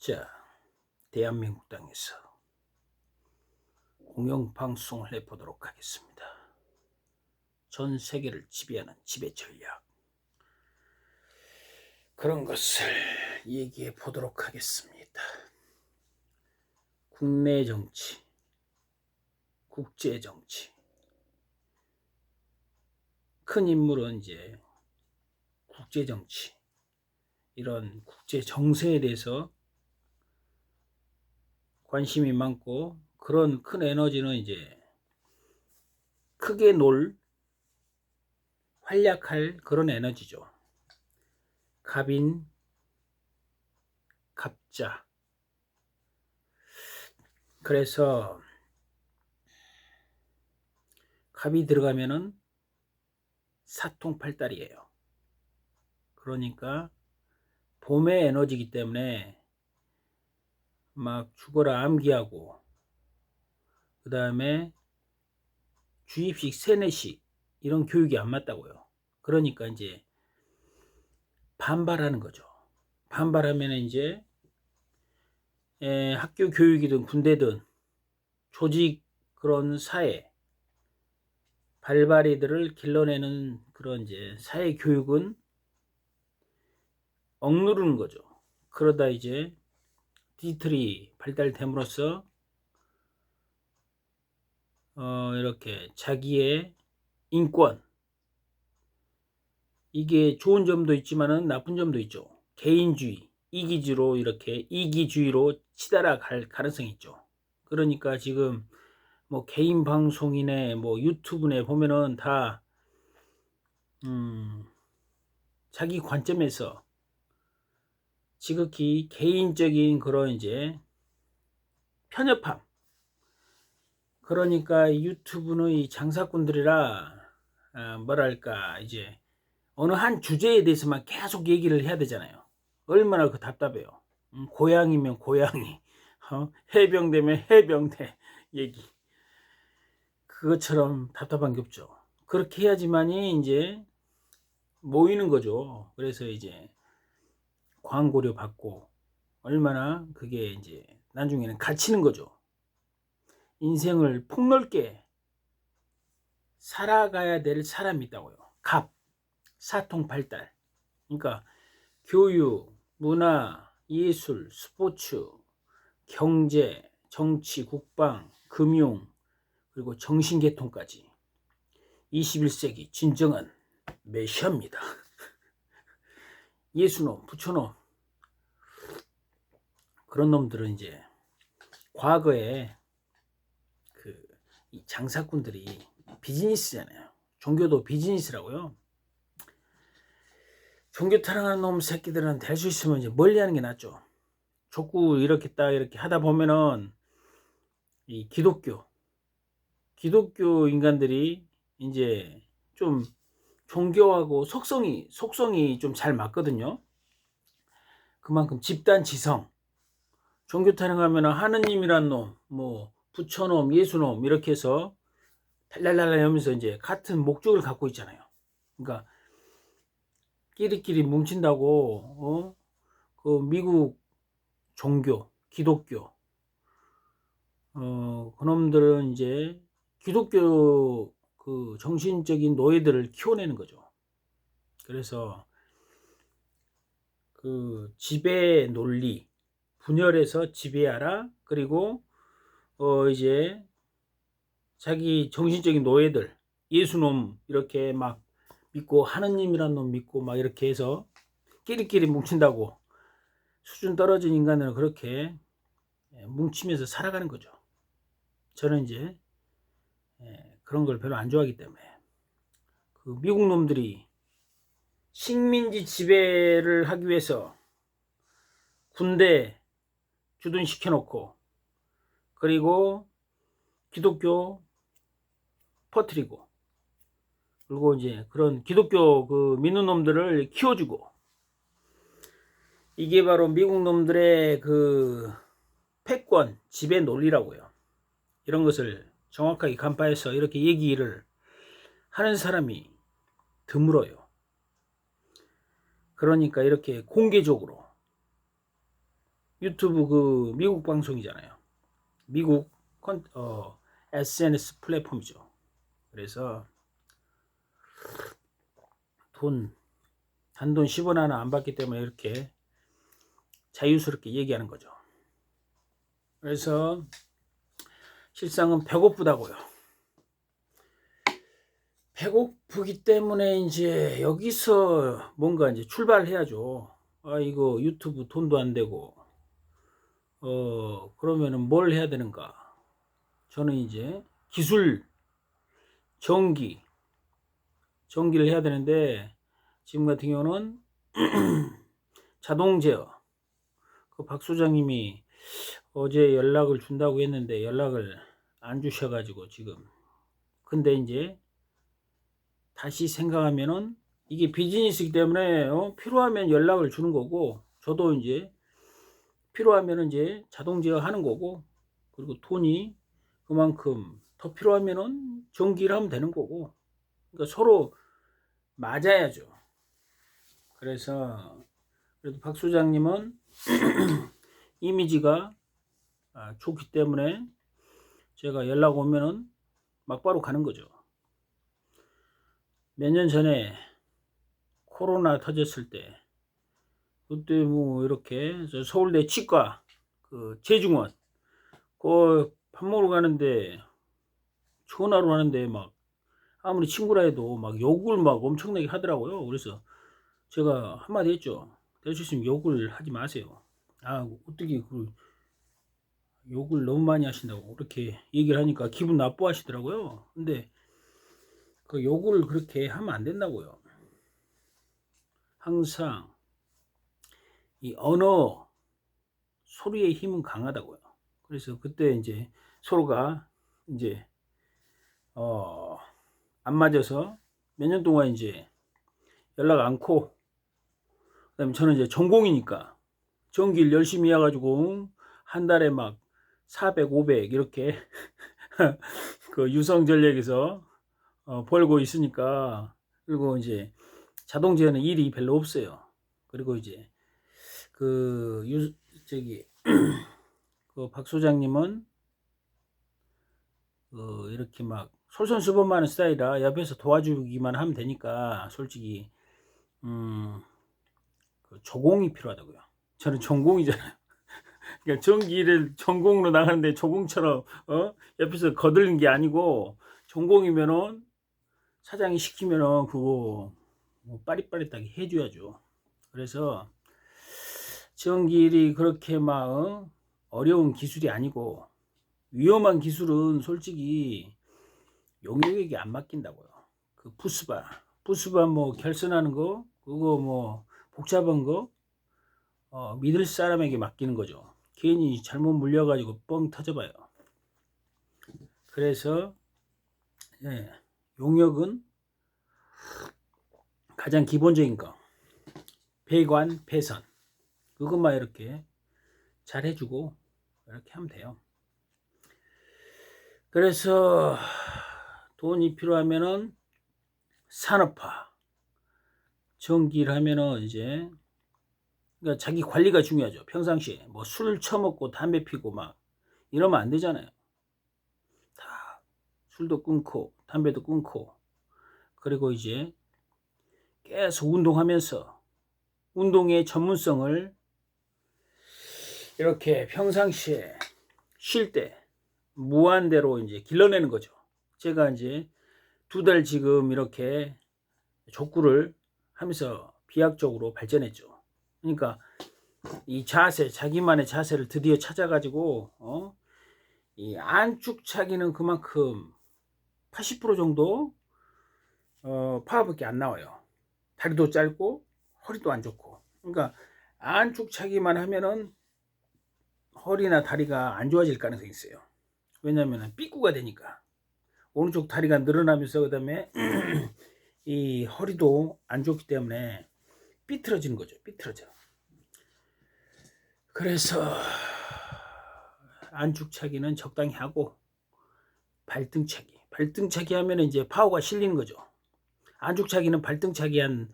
자, 대한민국 땅에서 공영방송을 해보도록 하겠습니다. 전 세계를 지배하는 지배 전략, 그런 것을 얘기해 보도록 하겠습니다. 국내 정치, 국제 정치, 큰 인물은 이제 국제 정치, 이런 국제 정세에 대해서 관심이 많고, 그런 큰 에너지는 이제 크게 활약할 그런 에너지죠. 갑인, 갑자. 그래서 갑이 들어가면은 사통팔달이에요. 그러니까 봄의 에너지이기 때문에 막 죽어라 암기하고, 그 다음에 주입식 세뇌식 이런 교육이 안 맞다고요. 그러니까 이제 반발하는 거죠. 반발하면 이제 학교 교육이든 군대든 조직, 그런 사회 발발이들을 길러내는 그런 이제 사회 교육은 억누르는 거죠. 그러다 이제 디지털이 발달됨으로써 이렇게 자기의 인권, 이게 좋은 점도 있지만은 나쁜 점도 있죠. 개인주의, 이기주의로 치달아 갈 가능성이 있죠. 그러니까 지금 뭐 개인 방송이네, 뭐 유튜브네 보면은 다 자기 관점에서 지극히 개인적인 그런 이제 편협함. 그러니까 유튜브는 이 장사꾼들이라 뭐랄까 이제 어느 한 주제에 대해서만 계속 얘기를 해야 되잖아요. 얼마나 그 답답해요. 고양이면 고양이, 해병대면 해병대 얘기. 그것처럼 답답한 게 없죠. 그렇게 해야지만이 이제 모이는 거죠. 그래서 이제 광고료 받고 얼마나 그게 이제 나중에는 갇히는 거죠. 인생을 폭넓게 살아가야 될 사람이 있다고요. 사통팔달. 그러니까 교육, 문화, 예술, 스포츠, 경제, 정치, 국방, 금융, 그리고 정신계통까지 21세기 진정한 메시아입니다. 예수놈, 부처놈, 그런 놈들은 이제 과거에 이 장사꾼들이 비즈니스잖아요. 종교도 비즈니스라고요. 종교 타령하는 놈 새끼들은 될 수 있으면 이제 멀리 하는 게 낫죠. 자꾸 이렇게 하다 보면은 이 기독교 인간들이 이제 좀 종교하고 속성이 좀 잘 맞거든요. 그만큼 집단 지성, 종교 타령하면 하느님이란 놈, 뭐 부처놈, 예수놈 이렇게 해서 달랄랄라 하면서 이제 같은 목적을 갖고 있잖아요. 그러니까 끼리끼리 뭉친다고 그 미국 종교, 기독교, 그놈들은 이제 기독교 그 정신적인 노예들을 키워내는 거죠. 그래서 그 지배 논리, 분열해서 지배하라. 그리고 이제 자기 정신적인 노예들, 예수놈 이렇게 막 믿고 하느님이란 놈 믿고 막 이렇게 해서 끼리끼리 뭉친다고 수준 떨어진 인간들은 그렇게 뭉치면서 살아가는 거죠. 저는 이제 그런 걸 별로 안 좋아하기 때문에 그 미국 놈들이 식민지 지배를 하기 위해서 군대 주둔시켜 놓고, 그리고 기독교 퍼뜨리고, 그리고 이제 그런 기독교 그 믿는 놈들을 키워주고, 이게 바로 미국 놈들의 그 패권 지배 논리라고요. 이런 것을 정확하게 간파해서 이렇게 얘기를 하는 사람이 드물어요. 그러니까 이렇게 공개적으로 유튜브 그 미국 방송이잖아요. 미국 SNS 플랫폼이죠. 그래서 단돈 10원 하나 안 받기 때문에 이렇게 자유스럽게 얘기하는 거죠. 그래서 실상은 배고프다고요. 배고프기 때문에 이제 여기서 뭔가 이제 출발해야죠. 아, 이거 유튜브 돈도 안 되고, 그러면은 뭘 해야 되는가? 저는 이제 기술, 전기를 해야 되는데, 지금 같은 경우는 자동 제어. 그 박 소장님이 어제 연락을 준다고 했는데 연락을 안 주셔가지고 지금. 근데 이제 다시 생각하면은 이게 비즈니스이기 때문에 필요하면 연락을 주는 거고, 저도 이제 필요하면 이제 자동 제어하는 거고, 그리고 돈이 그만큼 더 필요하면은 전기를 하면 되는 거고, 그러니까 서로 맞아야죠. 그래서 그래도 박 소장님은 이미지가 좋기 때문에 제가 연락 오면은 막바로 가는 거죠. 몇 년 전에 코로나 터졌을 때, 그때 뭐 이렇게 서울대 치과 그 재중원 그 밥 먹으러 가는데 전화로 하는데 막 아무리 친구라 해도 막 욕을 막 엄청나게 하더라고요. 그래서 제가 한마디 했죠. 될 수 있으면 욕을 하지 마세요. 아, 어떻게 그 욕을 너무 많이 하신다고 그렇게 얘기를 하니까 기분 나빠 하시더라고요. 근데 그 욕을 그렇게 하면 안 된다고요. 항상 이 언어 소리의 힘은 강하다고요. 그래서 그때 이제 서로가 이제 안 맞아서 몇 년 동안 이제 연락 않고, 그다음에 저는 이제 전공이니까 전기를 열심히 해가지고 한 달에 막 400, 500 이렇게 그 유성 전력에서 벌고 있으니까. 그리고 이제 자동 제어는 일이 별로 없어요. 그리고 이제 그 저기 그 박 소장님은 이렇게 막 솔선수범하는 스타일이라 옆에서 도와주기만 하면 되니까 솔직히 그 조공이 필요하다고요. 저는 전공이잖아요. 그러니까 전기를 전공으로 나가는데 조공처럼 옆에서 거들는 게 아니고, 전공이면은 사장이 시키면은 그거 뭐 빠릿빠릿하게 해줘야죠. 그래서 전기를 그렇게 막 어려운 기술이 아니고, 위험한 기술은 솔직히 용역에게 안 맡긴다고요. 그 부스바 뭐 결선하는 거, 그거 뭐 복잡한 거 믿을 사람에게 맡기는 거죠. 괜히 잘못 물려가지고 뻥 터져봐요. 그래서 용역은 가장 기본적인 거, 배관, 배선, 그것만 이렇게 잘 해주고 이렇게 하면 돼요. 그래서 돈이 필요하면은 산업화, 전기를 하면은 이제, 그러니까 자기 관리가 중요하죠. 평상시에 뭐 술 처먹고 담배 피고 막 이러면 안 되잖아요. 다 술도 끊고 담배도 끊고, 그리고 이제 계속 운동하면서 운동의 전문성을 이렇게 평상시에 쉴 때 무한대로 이제 길러내는 거죠. 제가 이제 2달 지금 이렇게 족구를 하면서 비약적으로 발전했죠. 그러니까 이 자세, 자기만의 자세를 드디어 찾아가지고 이 안축차기는 그만큼 80% 정도 파워밖에 안 나와요. 다리도 짧고 허리도 안 좋고. 그러니까 안축차기만 하면은 허리나 다리가 안 좋아질 가능성이 있어요. 왜냐하면 삐꾸가 되니까 오른쪽 다리가 늘어나면서, 그 다음에 이 허리도 안 좋기 때문에 삐뚤어지는 거죠. 삐뚤어져. 그래서 안축차기는 적당히 하고, 발등차기 하면 이제 파워가 실리는 거죠. 안축차기는 발등차기 한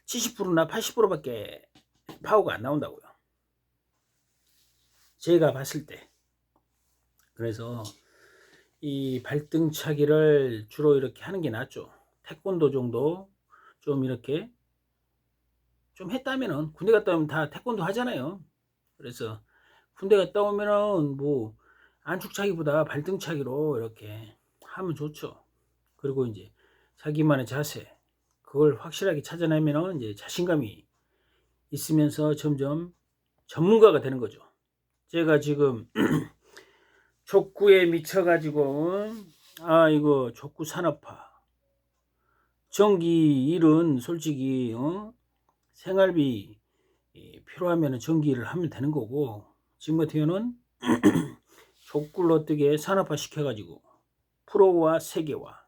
70%나 80%밖에 파워가 안 나온다고요. 제가 봤을 때. 그래서 이 발등차기를 주로 이렇게 하는 게 낫죠. 태권도 정도 좀 이렇게 좀 했다면은, 군대 갔다 오면 다 태권도 하잖아요. 그래서 군대 갔다 오면은 뭐 안축차기보다 발등차기로 이렇게 하면 좋죠. 그리고 이제 자기만의 자세, 그걸 확실하게 찾아내면은 이제 자신감이 있으면서 점점 전문가가 되는 거죠. 제가 지금 족구에 미쳐가지고, 이거 족구 산업화, 전기 일은 솔직히 생활비 필요하면 전기를 하면 되는 거고, 지금 같은 경우는 족구를 어떻게 산업화 시켜가지고 프로와 세계화,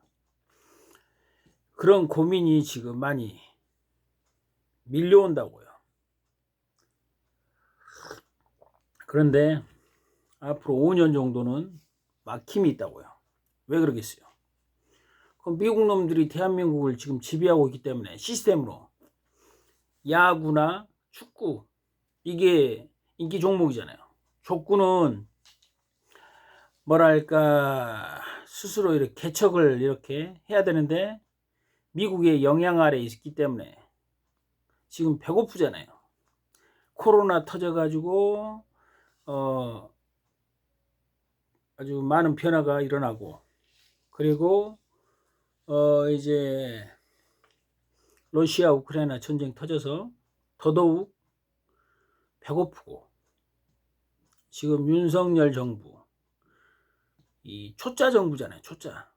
그런 고민이 지금 많이 밀려온다고요. 그런데 앞으로 5년 정도는 막힘이 있다고요. 왜 그러겠어요? 그럼 미국 놈들이 대한민국을 지금 지배하고 있기 때문에 시스템으로 야구나 축구, 이게 인기 종목이잖아요. 족구는 뭐랄까 스스로 이렇게 개척을 이렇게 해야 되는데 미국의 영향 아래에 있기 때문에 지금 배고프잖아요. 코로나 터져가지고 아주 많은 변화가 일어나고, 그리고 이제 러시아 우크라이나 전쟁 터져서 더더욱 배고프고, 지금 윤석열 정부 이 초짜 정부잖아요. 초짜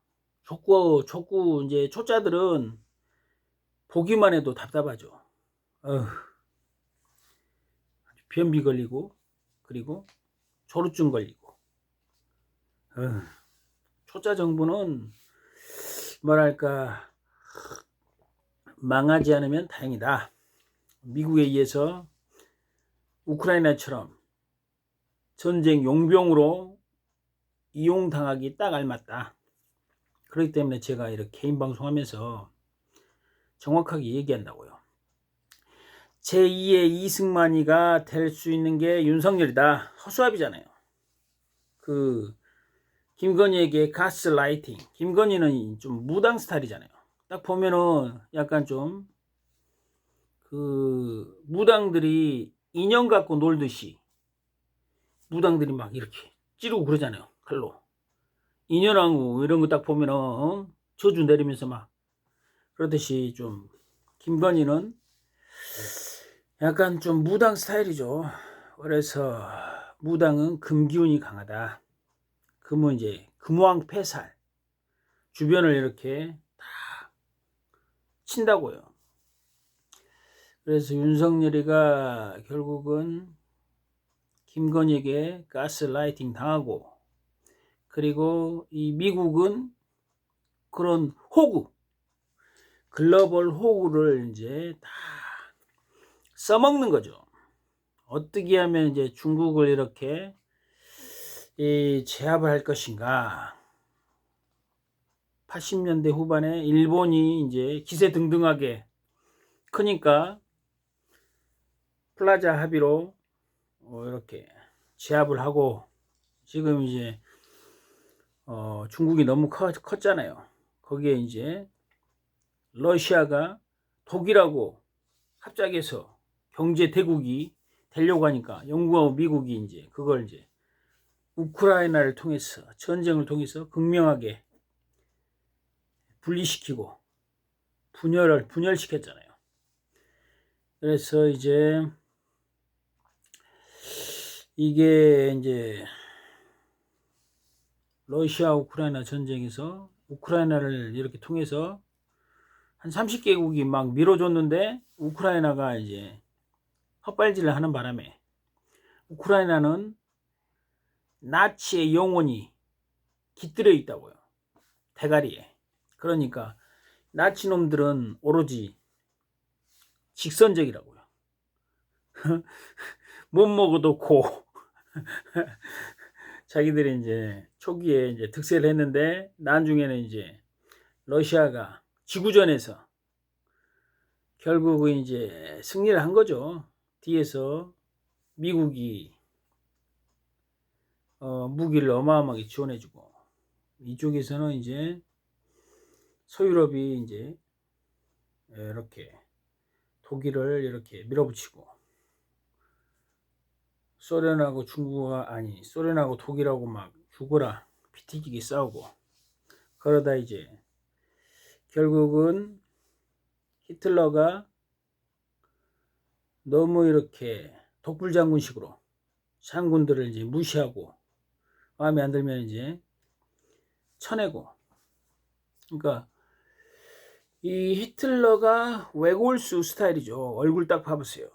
족구 이제 초짜들은 보기만 해도 답답하죠. 변비 걸리고, 그리고 조루증 걸리고. 초짜 정부는 뭐랄까 망하지 않으면 다행이다. 미국에 의해서 우크라이나처럼 전쟁 용병으로 이용당하기 딱 알맞다. 그렇기 때문에 제가 이렇게 개인 방송하면서 정확하게 얘기한다고요. 제2의 이승만이가 될 수 있는 게 윤석열이다. 허수아비잖아요. 김건희에게 가스라이팅. 김건희는 좀 무당 스타일이잖아요. 딱 보면은 약간 좀 무당들이 인형 갖고 놀듯이 무당들이 막 이렇게 찌르고 그러잖아요. 칼로. 인연왕후 이런 거 딱 보면은 저주 내리면서 막 그러듯이, 좀 김건희는 약간 좀 무당 스타일이죠. 그래서 무당은 금기운이 강하다. 금은 이제 금왕패살, 주변을 이렇게 다 친다고요. 그래서 윤석열이가 결국은 김건희에게 가스라이팅 당하고, 그리고 이 미국은 그런 호구, 글로벌 호구를 이제 다 써먹는 거죠. 어떻게 하면 이제 중국을 이렇게 제압을 할 것인가. 80년대 후반에 일본이 이제 기세등등하게 크니까 플라자 합의로 이렇게 제압을 하고, 지금 이제 중국이 너무 컸잖아요. 거기에 이제 러시아가 독일하고 합작해서 경제 대국이 되려고 하니까 영국하고 미국이 이제 그걸 이제 우크라이나를 통해서, 전쟁을 통해서 극명하게 분리시키고 분열시켰잖아요. 그래서 이제 이게 이제 러시아 우크라이나 전쟁에서 우크라이나를 이렇게 통해서 한 30개국이 막 밀어줬는데, 우크라이나가 이제 헛발질을 하는 바람에 우크라이나는 나치의 영혼이 깃들여 있다고요. 대가리에. 그러니까 나치 놈들은 오로지 직선적이라고요. 못 먹어도 고. 자기들이 이제 초기에 이제 득세를 했는데, 나중에는 이제 러시아가 지구전에서 결국은 이제 승리를 한 거죠. 뒤에서 미국이 무기를 어마어마하게 지원해주고, 이쪽에서는 이제 서유럽이 이제 이렇게 독일을 이렇게 밀어붙이고, 소련하고 소련하고 독일하고 막 죽어라 피튀기게 싸우고, 그러다 이제 결국은 히틀러가 너무 이렇게 독불장군식으로 장군들을 이제 무시하고 마음에 안 들면 이제 쳐내고. 그러니까 이 히틀러가 외골수 스타일이죠. 얼굴 딱 봐보세요.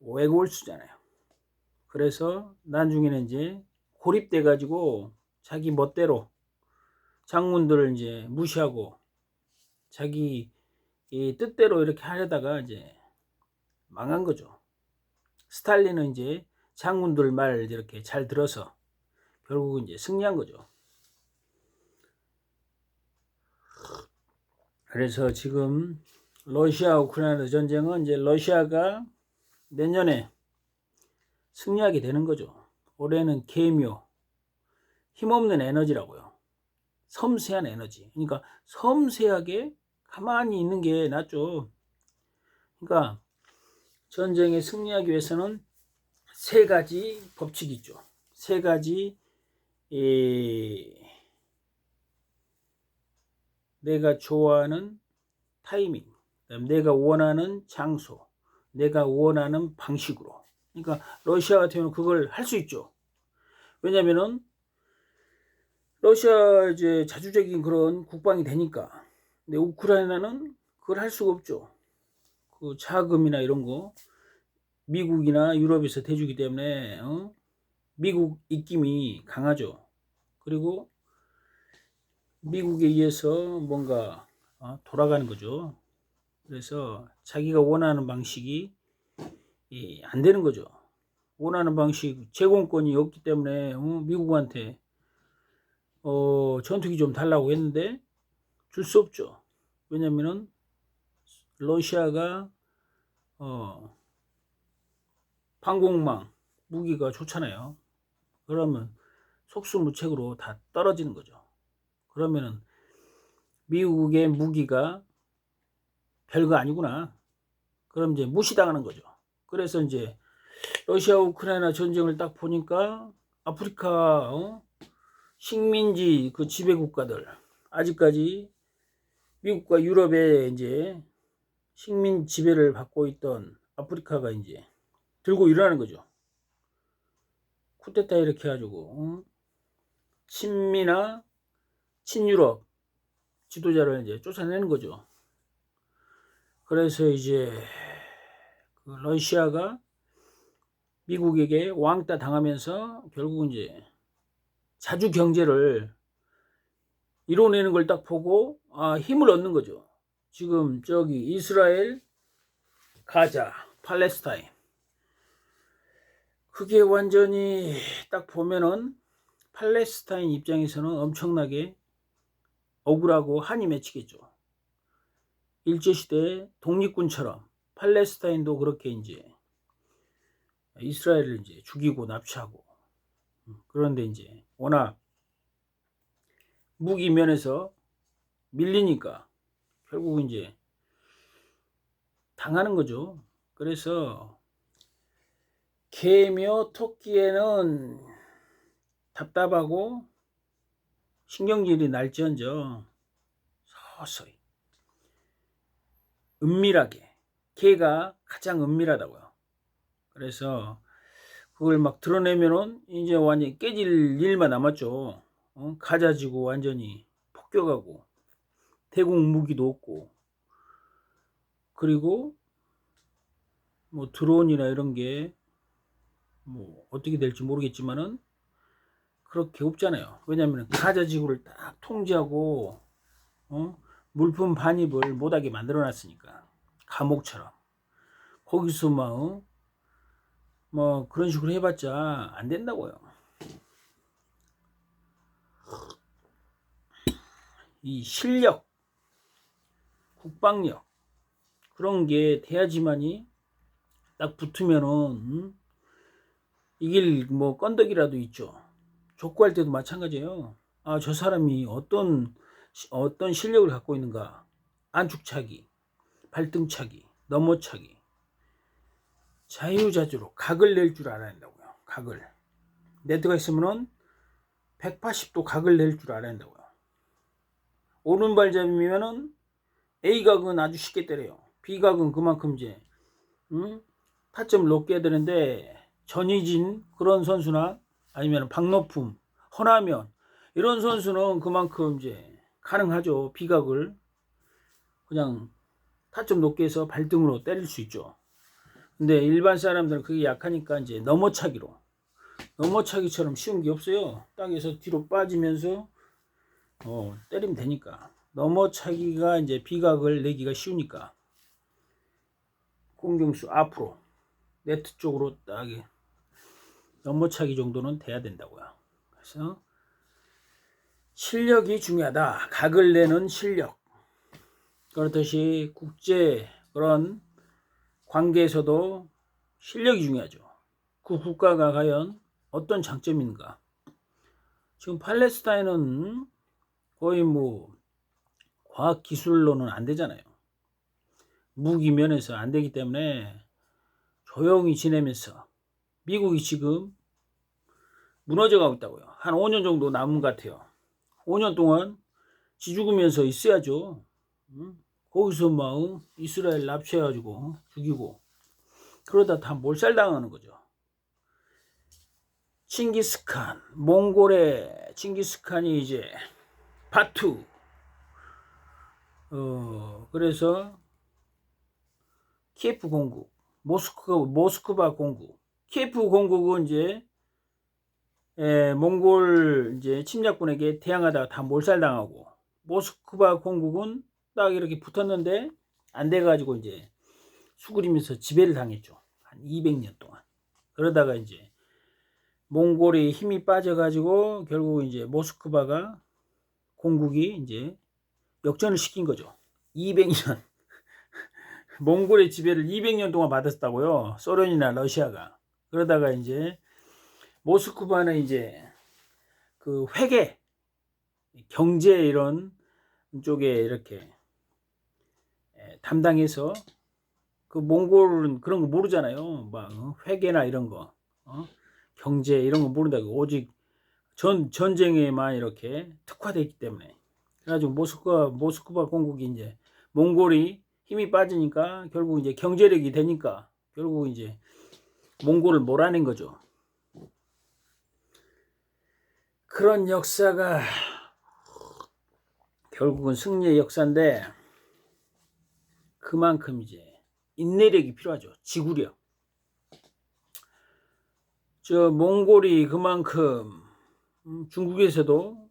외골수잖아요. 그래서 나중에는 이제 고립돼 가지고 자기 멋대로 장군들을 이제 무시하고 자기 이 뜻대로 이렇게 하려다가 이제 망한 거죠. 스탈린은 이제 장군들 말 이렇게 잘 들어서 결국 이제 승리한 거죠. 그래서 지금 러시아 우크라이나 전쟁은 이제 러시아가 내년에 승리하게 되는 거죠. 올해는 계묘, 힘없는 에너지라고요. 섬세한 에너지. 그러니까 섬세하게 가만히 있는 게 낫죠. 그러니까 전쟁에 승리하기 위해서는 세 가지 법칙이 있죠. 세 가지 내가 좋아하는 타이밍, 내가 원하는 장소, 내가 원하는 방식으로. 그러니까 러시아 같은 경우는 그걸 할 수 있죠. 왜냐면은 러시아 이제 자주적인 그런 국방이 되니까. 근데 우크라이나는 그걸 할 수가 없죠. 그 자금이나 이런 거 미국이나 유럽에서 대주기 때문에 미국 입김이 강하죠. 그리고 미국에 의해서 뭔가 돌아가는 거죠. 그래서 자기가 원하는 방식이 안 되는 거죠. 원하는 방식 제공권이 없기 때문에 미국한테 전투기 좀 달라고 했는데 줄 수 없죠. 왜냐면은 러시아가 방공망 무기가 좋잖아요. 그러면 속수무책으로 다 떨어지는 거죠. 그러면은 미국의 무기가 별거 아니구나. 그럼 이제 무시당하는 거죠. 그래서 이제 러시아 우크라이나 전쟁을 딱 보니까 아프리카 식민지 그 지배 국가들, 아직까지 미국과 유럽에 이제 식민 지배를 받고 있던 아프리카가 이제 들고 일어나는 거죠. 쿠데타 이렇게 해가지고 친미나 친유럽 지도자를 이제 쫓아내는 거죠. 그래서 이제 그 러시아가 미국에게 왕따 당하면서 결국 이제 자주 경제를 이뤄내는 걸 딱 보고 힘을 얻는 거죠. 지금 저기 이스라엘, 가자, 팔레스타인, 그게 완전히 딱 보면은 팔레스타인 입장에서는 엄청나게 억울하고 한이 맺히겠죠. 일제시대 독립군처럼 팔레스타인도 그렇게 이제 이스라엘을 이제 죽이고 납치하고. 그런데 이제 워낙 무기 면에서 밀리니까 결국 이제 당하는 거죠. 그래서 개며 토끼에는 답답하고 신경질이 날지언정 서서히 은밀하게, 개가 가장 은밀하다고요. 그래서 그걸 막 드러내면은 이제 완전히 깨질 일만 남았죠. 가자지고 완전히 폭격하고 대공 무기도 없고, 그리고 뭐 드론이나 이런 게 뭐 어떻게 될지 모르겠지만은 그렇게 없잖아요. 왜냐하면 가자지구를 딱 통제하고 물품 반입을 못하게 만들어놨으니까, 감옥처럼. 거기서 막 뭐 그런 식으로 해봤자 안 된다고요. 이 실력, 국방력 그런 게 돼야지만이 딱 붙으면은 이길 뭐 건더기라도 있죠. 족구할 때도 마찬가지예요. 아, 저 사람이 어떤 실력을 갖고 있는가. 안축차기, 발등차기, 넘어차기, 자유자재로 각을 낼 줄 알아야 한다고요. 각을. 네트가 있으면은 180도 각을 낼 줄 알아야 한다고요. 오른발잡이면은 A각은 아주 쉽게 때려요. B각은 그만큼 이제 타점을 높게 해야 되는데, 전희진 그런 선수나 아니면 박노품, 허나면 이런 선수는 그만큼 이제 가능하죠. B각을 그냥 타점 높게 해서 발등으로 때릴 수 있죠. 근데 일반 사람들은 그게 약하니까 이제 넘어차기처럼 쉬운 게 없어요. 땅에서 뒤로 빠지면서 때리면 되니까. 넘어차기가 이제 비각을 내기가 쉬우니까 공격수 앞으로 네트 쪽으로 딱 넘어차기 정도는 돼야 된다고요. 그래서 실력이 중요하다. 각을 내는 실력. 그렇듯이 국제 그런 관계에서도 실력이 중요하죠. 그 국가가 과연 어떤 장점이 있는가. 지금 팔레스타인은 거의 뭐 과학기술로는 안 되잖아요. 무기 면에서 안 되기 때문에 조용히 지내면서 미국이 지금 무너져 가고 있다고요. 한 5년 정도 남은 것 같아요. 5년 동안 지죽으면서 있어야죠. 거기서 막 이스라엘 납치해가지고 죽이고 그러다 다 몰살당하는 거죠. 칭기스칸, 몽골의 칭기스칸이 이제 바투. 그래서 키예프 공국, 모스크바 공국. 키예프 공국은 이제 몽골 이제 침략군에게 대항하다가 다 몰살당하고, 모스크바 공국은 딱 이렇게 붙었는데 안 돼가지고 이제 수그리면서 지배를 당했죠. 한 200년 동안. 그러다가 이제 몽골이 힘이 빠져가지고 결국 이제 모스크바가 공국이 이제 역전을 시킨 거죠. 200년. 몽골의 지배를 200년 동안 받았다고요. 소련이나 러시아가. 그러다가 이제 모스크바는 이제 그 회계, 경제 이런 쪽에 이렇게 담당해서, 그 몽골은 그런 거 모르잖아요. 막 회계나 이런 거, 경제 이런 거 모른다고. 오직 전쟁에만 이렇게 특화되어 있기 때문에. 그래가지고 모스크바 공국이 이제 몽골이 힘이 빠지니까 결국 이제 경제력이 되니까 결국 이제 몽골을 몰아낸 거죠. 그런 역사가 결국은 승리의 역사인데, 그만큼 이제 인내력이 필요하죠. 지구력. 저 몽골이 그만큼 중국에서도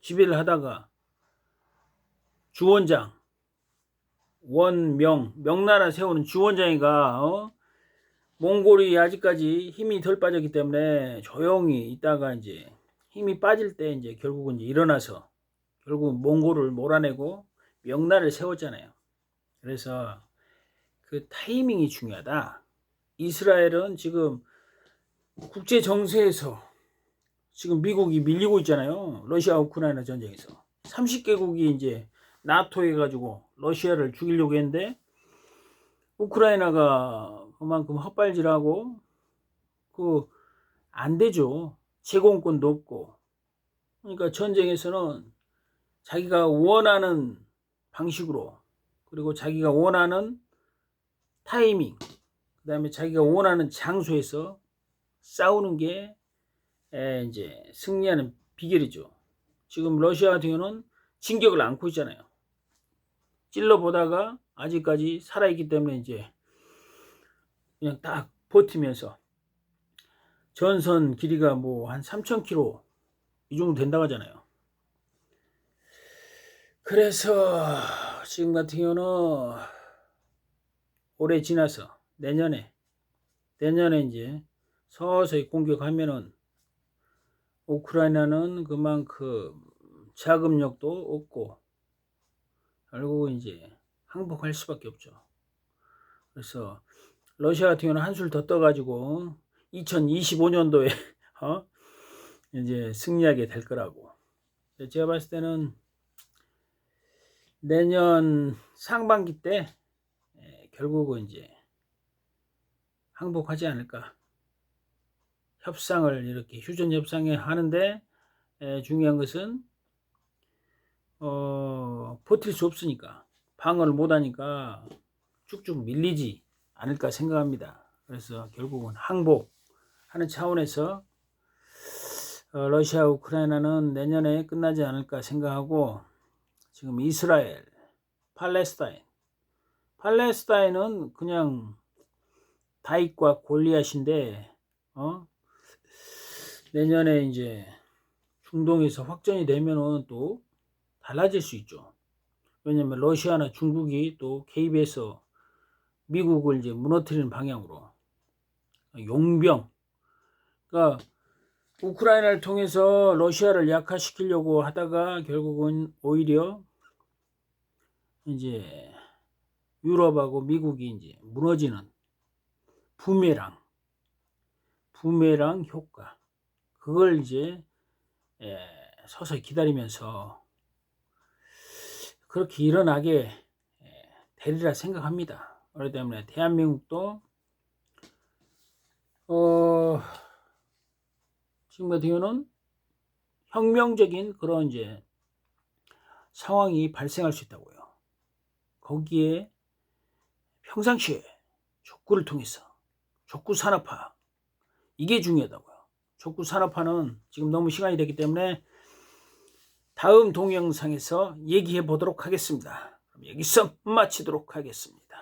지배를 하다가 주원장, 명나라 세우는 주원장이가 몽골이 아직까지 힘이 덜 빠졌기 때문에 조용히 있다가 이제 힘이 빠질 때 이제 결국은 이제 일어나서 결국 몽골을 몰아내고 명나라를 세웠잖아요. 그래서 그 타이밍이 중요하다. 이스라엘은 지금 국제 정세에서 지금 미국이 밀리고 있잖아요. 러시아 우크라이나 전쟁에서 30개국이 이제 나토 해가지고 러시아를 죽이려고 했는데, 우크라이나가 그만큼 헛발질하고 안 되죠. 제공권도 없고. 그러니까 전쟁에서는 자기가 원하는 방식으로, 그리고 자기가 원하는 타이밍, 그 다음에 자기가 원하는 장소에서 싸우는 게 이제 승리하는 비결이죠. 지금 러시아 같은 경우는 진격을 안고 있잖아요. 찔러보다가 아직까지 살아있기 때문에 이제 그냥 딱 버티면서, 전선 길이가 뭐 한 3,000km 이 정도 된다고 하잖아요. 그래서 지금 같은 경우는 올해 지나서 내년에 이제 서서히 공격하면은 우크라이나는 그만큼 자금력도 없고 결국은 이제 항복할 수밖에 없죠. 그래서 러시아 같은 경우는 한술 더 떠가지고 2025년도에 이제 승리하게 될 거라고. 제가 봤을 때는 내년 상반기 때 결국은 이제 항복하지 않을까. 협상을 이렇게 휴전 협상에 하는데 중요한 것은 버틸 수 없으니까, 방어를 못하니까 쭉쭉 밀리지 않을까 생각합니다. 그래서 결국은 항복하는 차원에서 러시아 우크라이나는 내년에 끝나지 않을까 생각하고, 지금 이스라엘, 팔레스타인은 그냥 다윗과 골리앗인데 내년에 이제 중동에서 확전이 되면은 또 달라질 수 있죠. 왜냐면 러시아나 중국이 또 개입해서 미국을 이제 무너뜨리는 방향으로 용병, 그러니까 우크라이나를 통해서 러시아를 약화시키려고 하다가 결국은 오히려 이제 유럽하고 미국이 이제 무너지는 부메랑 효과, 그걸 이제 서서히 기다리면서 그렇게 일어나게 되리라 생각합니다. 그렇기 때문에 대한민국도 지금 같은 경우는 혁명적인 그런 이제 상황이 발생할 수 있다고요. 거기에 평상시에 족구를 통해서 족구 산업화, 이게 중요하다고요. 족구 산업화는 지금 너무 시간이 됐기 때문에 다음 동영상에서 얘기해 보도록 하겠습니다. 그럼 여기서 마치도록 하겠습니다.